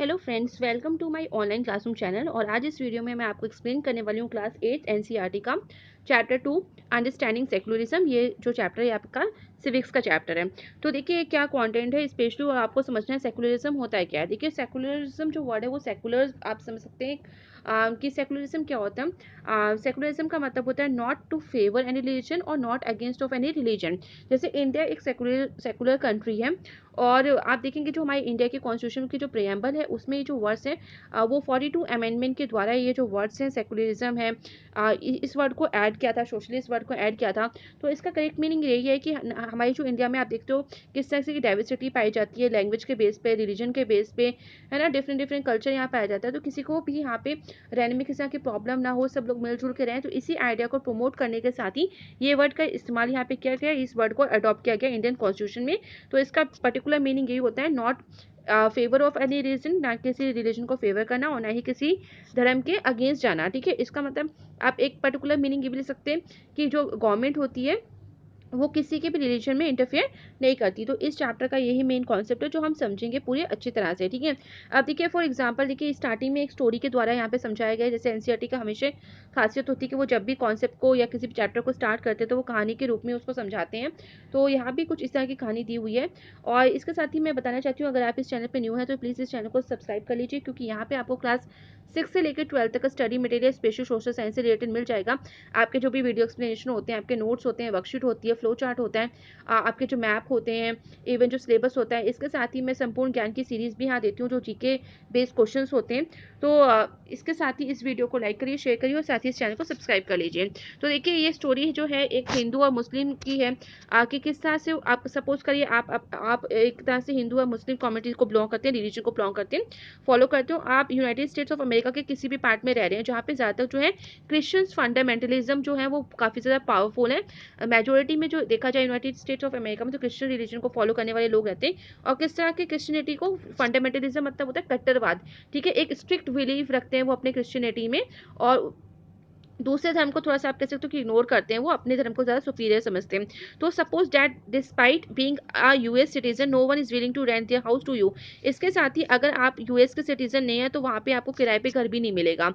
Hello friends, welcome to my online classroom channel. और आज इस वीडियो में मैं आपको एक्सप्लेन करने वाली हूँ क्लास 8 एनसीईआरटी का चैप्टर 2 अंडरस्टैंडिंग सेकुलरिज्म। ये जो चैप्टर है आपका सिविक्स का चैप्टर है। तो देखिए क्या कंटेंट है स्पेशली, और आपको समझना है सेकुलरिज्म होता है क्या है। देखिए सेकुलरिज्म जो वर्ड है वो सेकुलर आप समझ सकते हैं कि सेकुलरिज्म क्या होता है। सेकुलरिज्म का मतलब होता है not to favour any religion और not against of any religion. जैसे इंडिया एक सेकुलर कंट्री है, और आप देखेंगे जो हमारे इंडिया के कॉन्स्टिट्यूशन की जो प्रेम्बल है उसमें ये जो वर्ड्स हैं वो 42 अमेंडमेंट के द्वारा ये जो वर्ड्स हैं सेकुलरिज्म है, इस वर्ड को ऐड किया था, सोशलिस्ट वर्ड को ऐड किया था। तो इसका करेक्ट मीनिंग यही है कि हमारी जो इंडिया में आप देखते हो किस तरह से डाइवर्सिटी पाई जाती है, लैंग्वेज के बेस पे, रिलीजन के बेस पे, है ना। डिफरेंट डिफरेंट कल्चर यहाँ पाया जाता है, तो किसी को भी यहाँ पे रहने में किसी तरह की प्रॉब्लम ना हो, सब लोग मिलजुल के रहें। तो इसी आइडिया को प्रमोट करने के साथ ही ये वर्ड का इस्तेमाल यहाँ पे किया गया, इस वर्ड को अडॉप्ट किया गया इंडियन कॉन्स्टिट्यूशन में। तो इसका पर्टिकुलर मीनिंग यही होता है, not favour of any religion, ना किसी रिलीजन को फेवर करना और ना ही किसी धर्म के अगेंस्ट जाना। ठीक है, इसका मतलब आप एक पर्टिकुलर मीनिंग ये भी लिख सकते हैं कि जो गवर्नमेंट होती है वो किसी के भी रिलीजन में इंटरफेयर नहीं करती। तो इस चैप्टर का यही मेन कॉन्सेप्ट है जो हम समझेंगे पूरी अच्छी तरह से। ठीक है, अब देखिए फॉर एग्जांपल देखिए स्टार्टिंग में एक स्टोरी के द्वारा यहाँ पे समझाया गया है। जैसे एनसीईआरटी का हमेशा खासियत होती है कि वो जब भी कॉन्सेप्ट को या किसी भी चैप्टर को स्टार्ट करते हैं तो वो कहानी के रूप में उसको समझाते हैं। तो यहाँ भी कुछ इस तरह की कहानी दी हुई है। और इसके साथ ही मैं बताना चाहती हूँ, अगर आप इस चैनल पर न्यू है तो प्लीज़ इस चैनल को सब्सक्राइब कर लीजिए, क्योंकि यहाँ पे आपको क्लास 6 से लेकर 12 तक का study material special social science से रिलेटेड मिल जाएगा। आपके जो भी वीडियो एक्सप्लेनेशन होते हैं, आपके नोट्स होते हैं, वर्कशीट होती है, फ्लो चार्ट होता है, आपके जो मैप होते हैं, इवन जो सिलेबस होता है। इसके साथ ही मैं संपूर्ण ज्ञान की सीरीज भी यहाँ देती हूँ जो जीके बेस्ड क्वेश्चंस होते हैं। तो इसके साथ ही इस वीडियो को लाइक करिए, शेयर करिए और साथ ही इस चैनल को सब्सक्राइब कर लीजिए। तो देखिए ये स्टोरी जो है एक हिंदू और मुस्लिम की है, कि किस तरह से आप सपोज करिए आप एक तरह से हिंदू और मुस्लिम कम्युनिटी को बिलोंग करते हैं, रिलीजन को बिलोंग करते हैं, फॉलो करते हो। आप यूनाइटेड स्टेट्स ऑफ अमेरिका के किसी भी पार्ट में रह रहे हैं जहाँ पे ज़्यादातर जो है क्रिश्चियंस फंडामेंटलिज्म जो है वो काफ़ी ज़्यादा पावरफुल है। मेजोरिटी में जो देखा जाए यूनाइटेड स्टेट्स ऑफ अमेरिका में तो क्रिश्चियन रिलीजन को फॉलो करने वाले लोग रहते हैं। और किस तरह के क्रिश्चियनिटी को, फंडामेंटलिज्म मतलब होता है कट्टरवाद। ठीक है, एक स्ट्रिक्ट बिलीफ रखते हैं वो अपने क्रिश्चियनिटी में, और दूसरे धर्म को थोड़ा सा आप कह सकते हो कि इग्नोर करते हैं, वो अपने धर्म को ज़्यादा सुपीरियर समझते हैं। तो suppose that despite being a US citizen no one is willing to rent their house to you. इसके साथ ही अगर आप यूएस के सिटीजन नहीं है तो वहाँ पे आपको किराए पे घर भी नहीं मिलेगा।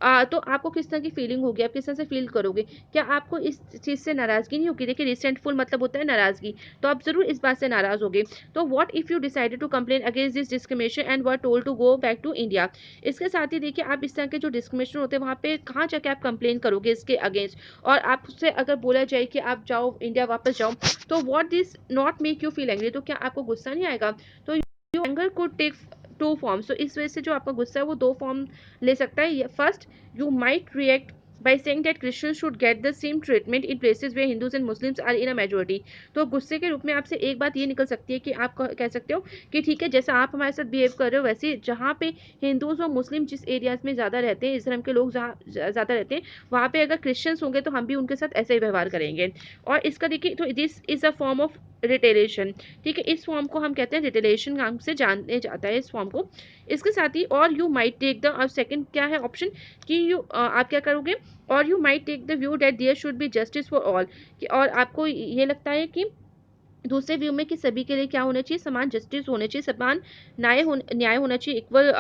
तो आपको किस तरह की फीलिंग होगी, आप किस तरह से फील करोगे, क्या आपको इस चीज़ से नाराज़गी नहीं होगी। देखिए रिसेंटफुल मतलब होता है नाराज़गी, तो आप ज़रूर इस बात से नाराज़ होगे। तो what if you decided to complain against this discrimination and were told to go back to India. इसके साथ ही देखिए आप इस तरह के जो डिस्क्रिमिनेशन होते हैं वहाँ पे कहाँ जाके आप कंप्लेन करोगे इसके अगेंस्ट, और आपसे अगर बोला जाए कि आप जाओ इंडिया वापस जाओ, तो what this not make you feel angry, तो क्या आपको गुस्सा नहीं आएगा। तो you anger could take two forms. तो इस वजह से जो आपका गुस्सा है वो दो फॉर्म ले सकता है। First, you might react by saying that Christians should get the same treatment in places where Hindus and Muslims are in a majority। तो गुस्से के रूप में आपसे एक बात ये निकल सकती है कि आप कह सकते हो कि ठीक है, जैसा आप हमारे साथ बिहेव कर रहे हो वैसे जहाँ पे हिंदूज और मुस्लिम जिस एरियाज में ज़्यादा रहते हैं, इस धर्म के लोग जहाँ ज़्यादा रहते हैं, वहाँ पे अगर क्रिश्चियंस होंगे तो हम भी उनके साथ ऐसा ही व्यवहार करेंगे। और इसका देखिए, तो this is a form of retaliation. ठीक है, इस फॉर्म को हम कहते हैं रिटेलेशन नाम से जाने जाता है इस फॉर्म को। इसके साथ ही और यू माइट टेक द, अब सेकंड क्या है ऑप्शन कि आप क्या करोगे, और you might take the view that there should be justice for all. और आपको ये लगता है कि दूसरे व्यू में कि सभी के लिए क्या होना चाहिए, समान जस्टिस होना चाहिए, समान न्याय होना चाहिए, इक्वल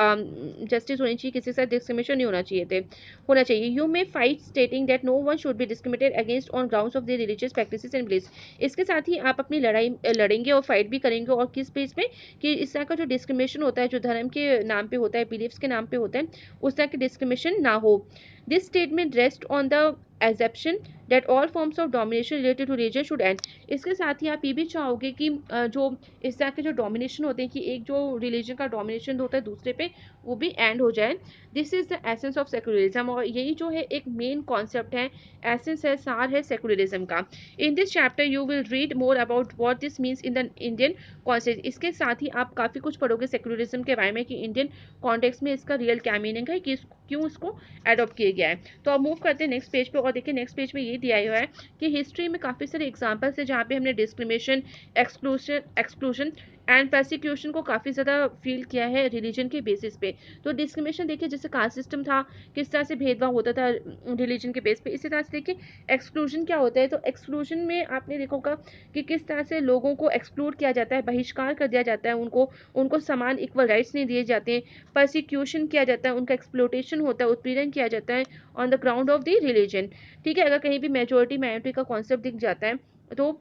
जस्टिस होनी चाहिए, किसी के साथ डिस्क्रिमिनेशन नहीं होना चाहिए। You may fight stating that no one should be discriminated against on grounds of their religious practices and beliefs. इसके साथ ही आप अपनी लड़ाई लड़ेंगे और फाइट भी करेंगे, और किस बेस पे कि इस तरह का जो डिस्क्रिमिनेशन होता है जो धर्म के नाम पे होता है, बिलीफ्स के नाम पे होता है, उस तरह की डिस्क्रिमिनेशन ना हो। This statement rest on the assumption that all forms of domination related to religion should end. इसके साथ ही आप ये भी चाहोगे कि जो इस तरह के जो डोमिनेशन होते हैं कि एक जो रिलीजन का डोमिनेशन होता है दूसरे पे, वो भी एंड हो जाए। This is the essence of secularism, और यही जो है एक मेन कॉन्सेप्ट है, एसेंस है, सार है सेकुलरिज्म का। In this chapter you will read more about what this means in the Indian context. इसके साथ ही आप काफ़ी कुछ पढ़ोगे सेकुलरिज्म के बारे में कि इंडियन कॉन्टेक्स्ट में इसका रियल क्या मीनिंग है, कि क्यों इसको एडॉप्ट किया गया है। तो अब मूव करते हैं नेक्स्ट पेज पे, और देखिए नेक्स्ट पेज में ये दिया हुआ है कि हिस्ट्री में काफ़ी सारे एग्जाम्पल्स है जहाँ पे हमने डिस्क्रिमिनेशन, एक्सक्लूजन एंड प्रोसिक्यूशन को काफ़ी ज़्यादा फील किया है रिलीजन के बेसिस पे। तो डिस्क्रिमिनेशन देखिए, जैसे कास्ट सिस्टम था, किस तरह से भेदभाव होता था रिलीजन के बेस पे, इसी तरह से देखिए एक्सक्लूजन क्या होता है। तो एक्सक्लूजन में आपने देखा होगा कि किस तरह से लोगों को एक्सक्लूड किया जाता है, बहिष्कार कर दिया जाता है, उनको उनको समान इक्वल राइट्स नहीं दिए जाते हैं, परसिक्यूशन किया जाता है, उनका एक्सप्लोटेशन होता है, उत्पीड़न किया जाता है on the ground of the religion. ठीक है, अगर कहीं भी मेजोरिटी माइनॉरिटी का कॉन्सेप्ट दिख जाता है, तो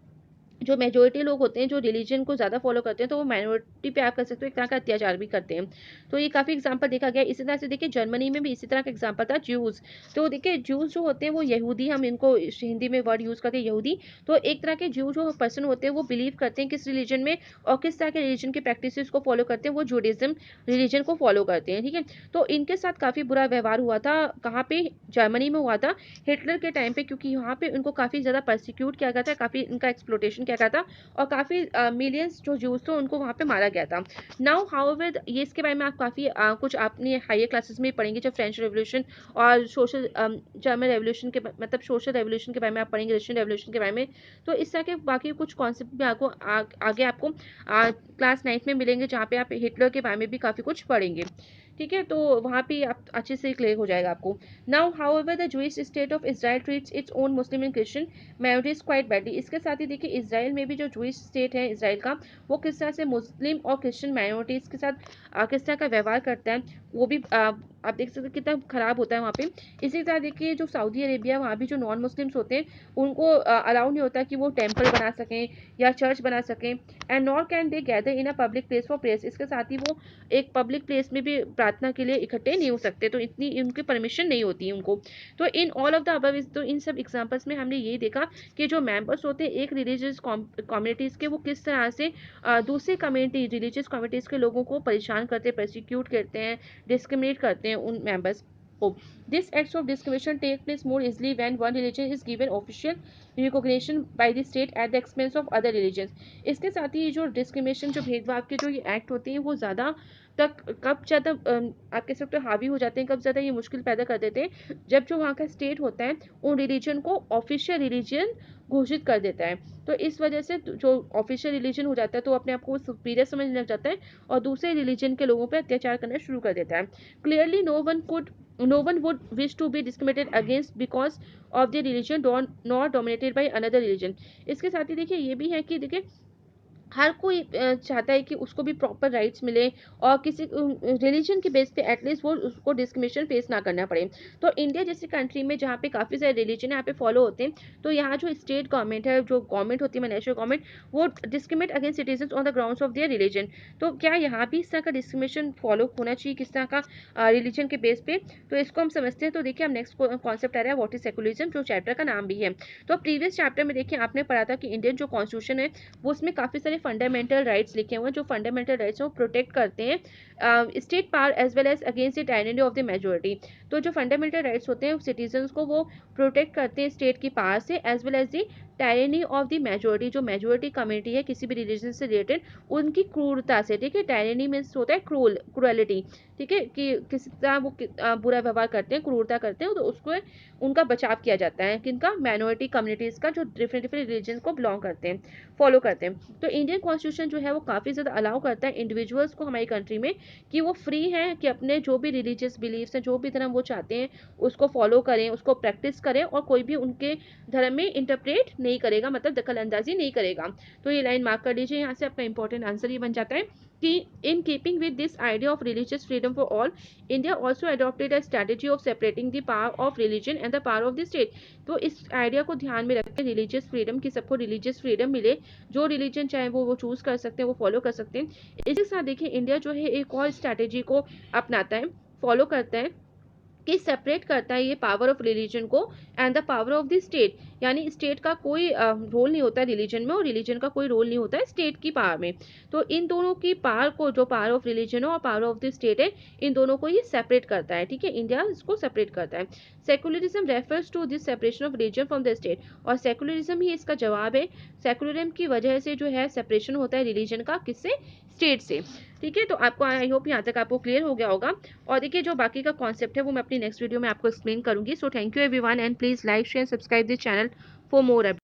जो मेजोरिटी लोग होते हैं जो रिलीजन को ज़्यादा फॉलो करते हैं, तो वो माइनॉरिटी पे आप कह सकते हो एक तरह का अत्याचार भी करते हैं। तो ये काफ़ी एग्जांपल देखा गया है। इसी तरह से देखिए जर्मनी में भी इसी तरह का एग्जांपल था, ज्यूज़। तो देखिए ज्यूज़ जो होते हैं वो यहूदी, हम इनको हिंदी में वर्ड यूज़ करते हैं यहूदी। तो एक तरह के ज्यू जो पर्सन होते हैं वो बिलीव करते हैं किस रिलीजन में, और किस तरह के रिलीजन के प्रैक्टिसेस को फॉलो करते हैं, वो जूडिज्म रिलीजन को फॉलो करते हैं। ठीक है, तो इनके साथ काफ़ी बुरा व्यवहार हुआ था। कहाँ पे? जर्मनी में हुआ था, हिटलर के टाइम पे, क्योंकि यहाँ पे उनको काफ़ी ज़्यादा परसिक्यूट किया गया था, काफ़ी इनका एक्सप्लोटेशन किया गया था, और काफ़ी मिलियंस जो ज्यूज थे उनको वहाँ पे मारा गया था। नाउ हाउएवर ये इसके बारे में आप काफ़ी कुछ अपनी हायर क्लासेस में पढ़ेंगे, जब फ्रेंच रेवोल्यूशन और सोशल जर्मन रेवोल्यूशन के मतलब सोशल रेवोल्यूशन के बारे में आप पढ़ेंगे, रशियन रेवोल्यूशन के बारे में। तो इस तरह के बाकी कुछ कॉन्सेप्ट भी आपको आगे आपको क्लास 9th में मिलेंगे, जहाँ पे आप हिटलर के बारे में भी काफ़ी कुछ पढ़ेंगे। ठीक है, तो वहाँ पे आप अच्छे से क्लियर हो जाएगा आपको। Now however the Jewish state of Israel treats its own Muslim and Christian minorities quite badly. इसके साथ ही देखिए इसराइल में भी जो जूइश स्टेट है इसराइल का, वो किस तरह से मुस्लिम और क्रिश्चियन माइनॉरिटीज के साथ किस तरह का व्यवहार करता है, वो भी आप देख सकते हैं कितना खराब होता है वहाँ पे। इसी तरह देखिए जो सऊदी अरेबिया, वहाँ भी जो नॉन मुस्लिम्स होते हैं उनको अलाउ नहीं होता कि वो टेम्पल बना सकें या चर्च बना सकें, and nor can they gather in a public place for prayers. इसके साथ ही वो एक पब्लिक प्लेस में भी प्रार्थना के लिए इकट्ठे नहीं हो सकते, तो इतनी उनकी परमिशन नहीं होती है उनको। तो in all of the above, तो इन सब एग्जाम्पल्स में हमने ये देखा कि जो मेंबर्स होते हैं एक रिलीजियस कम्युनिटीज़ के, वो किस तरह से दूसरी कम्युनिटी रिलीजियस कम्युनिटीज़ के लोगों को परेशान करते हैं, प्रोसिक्यूट करते हैं, डिस्क्रिमिनेट करते हैं उन मेंबर्स को। This acts of discrimination take place more easily when one religion is given official recognition by the state at the expense of other religions. इसके साथ ही जो डिस्क्रिमिनेशन, जो भेदभाव के जो ये एक्ट होते हैं, वो ज़्यादा तक कब ज़्यादा आप कह सकते हो हावी हो जाते हैं, कब ज़्यादा ये मुश्किल पैदा कर देते हैं, जब जो वहाँ का स्टेट होता है उन रिलीजन को ऑफिशियल रिलीजन घोषित कर देता है। तो इस वजह से जो ऑफिशियल रिलीजन हो जाता है, तो अपने आप को सुपीरियर समझने लग जाता है और दूसरे रिलीजन के लोगों पर अत्याचार करना शुरू कर देता है। Clearly no one would wish to be discriminated against because of their religion nor dominated by another religion। इसके साथ ही देखिए ये भी है कि देखिए हर कोई चाहता है कि उसको भी प्रॉपर राइट्स मिले और किसी रिलीजन के बेस पे एटलीस्ट वो उसको डिस्क्रिमिनेशन फेस ना करना पड़े। तो इंडिया जैसी कंट्री में जहाँ पे काफ़ी सारे रिलीजन यहाँ पे फॉलो होते हैं, तो यहाँ जो स्टेट गवर्नमेंट है, जो गवर्नमेंट होती है नेशनल गवर्नमेंट, वो discriminate against citizen on the grounds of their religion. तो क्या यहाँ भी इस तरह का डिस्क्रिमिनेशन फॉलो होना चाहिए किस तरह का रिलीजन के बेस पे? तो इसको हम समझते हैं। तो देखिए हम नेक्स्ट कॉन्सेप्ट आ रहा है व्हाट इज सेकुलरिज्म, जो चैप्टर का नाम भी है। तो प्रीवियस चैप्टर में देखिए आपने पढ़ा था कि इंडियन जो कॉन्स्टिट्यूशन है वो उसमें काफ़ी सारे फंडामेंटल राइट्स लिखे हुए हैं, जो फंडामेंटल राइट्स हैं वो प्रोटेक्ट करते हैं state power as well as against the tyranny of the majority. तो जो फंडामेंटल राइट्स होते हैं सिटीजन्स को वो प्रोटेक्ट करते हैं स्टेट की पावर से, as well as the tyranny of the majority, जो मेजोरिटी कम्युनिटी है किसी भी रिलीजन से रिलेटेड, उनकी क्रूरता से। ठीक है, टायरेनी मीन्स होता है क्रूएलिटी। ठीक है, कि किसी तरह वो बुरा व्यवहार करते हैं, क्रूरता करते हैं, तो उसको उनका बचाव किया जाता है किनका? माइनॉरिटी कम्युनिटीज़ का, जो डिफरेंट डिफरेंट रिलीजन को बिलोंग करते हैं, फॉलो करते हैं। तो इंडियन कॉन्स्टिट्यूशन जो है वो काफ़ी ज़्यादा अलाउ करता है इंडिविजुअल्स को हमारी कंट्री में कि वो फ्री हैं कि अपने जो भी रिलीजियस बिलीव्स हैं, जो भी धर्म वो चाहते हैं उसको फॉलो करें, उसको प्रैक्टिस करें, और कोई भी उनके धर्म में इंटरप्रेट नहीं करेगा, मतलब दखल अंदाजी नहीं करेगा। तो ये लाइन मार्क कर लीजिए, यहाँ से आपका इंपॉर्टेंट आंसर ये बन जाता है कि in keeping with this idea of religious freedom for all, India also adopted a strategy of separating the power of religion and the power of the state. तो इस आइडिया को ध्यान में रखते रिलीजियस फ्रीडम की, सबको रिलीजियस फ्रीडम मिले, जो रिलीजन चाहे वो चूज कर सकते हैं, वो फॉलो कर सकते हैं। इसी साथ देखिए इंडिया जो है एक और स्ट्रैटेजी को अपनाता है, फॉलो करता है, कि सेपरेट करता है ये पावर ऑफ रिलीजन को and the power of the state. यानी स्टेट का कोई रोल नहीं होता है रिलीजन में, और रिलीजन का कोई रोल नहीं होता है स्टेट की पावर में। तो इन दोनों की पावर को, जो पावर ऑफ रिलीजन है और पावर ऑफ द स्टेट है, इन दोनों को ये सेपरेट करता है। ठीक है, इंडिया इसको सेपरेट करता है। Secularism refers to this separation of religion from the state, और सेकुलरिज्म ही इसका जवाब है। सेकुलरिज्म की वजह से जो है सेपरेशन होता है रिलीजन का, किससे? स्टेट से। ठीक है, तो आपको आई होप यहाँ तक आपको क्लियर हो गया होगा। और देखिए जो बाकी का कॉन्सेप्ट है वो मैं अपनी नेक्स्ट वीडियो में आपको एक्सप्लेन करूंगी। So thank you everyone, and please like share subscribe this channel for more.